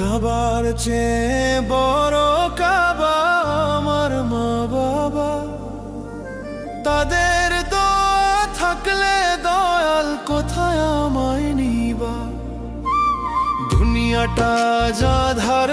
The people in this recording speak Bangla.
কাবার চেয়ে বড় কাবা আমার মা বাবা, তাদের দোয়া থাকলে দয়াল কোথায় আমায় নিবা। দুনিয়াটা যা ধার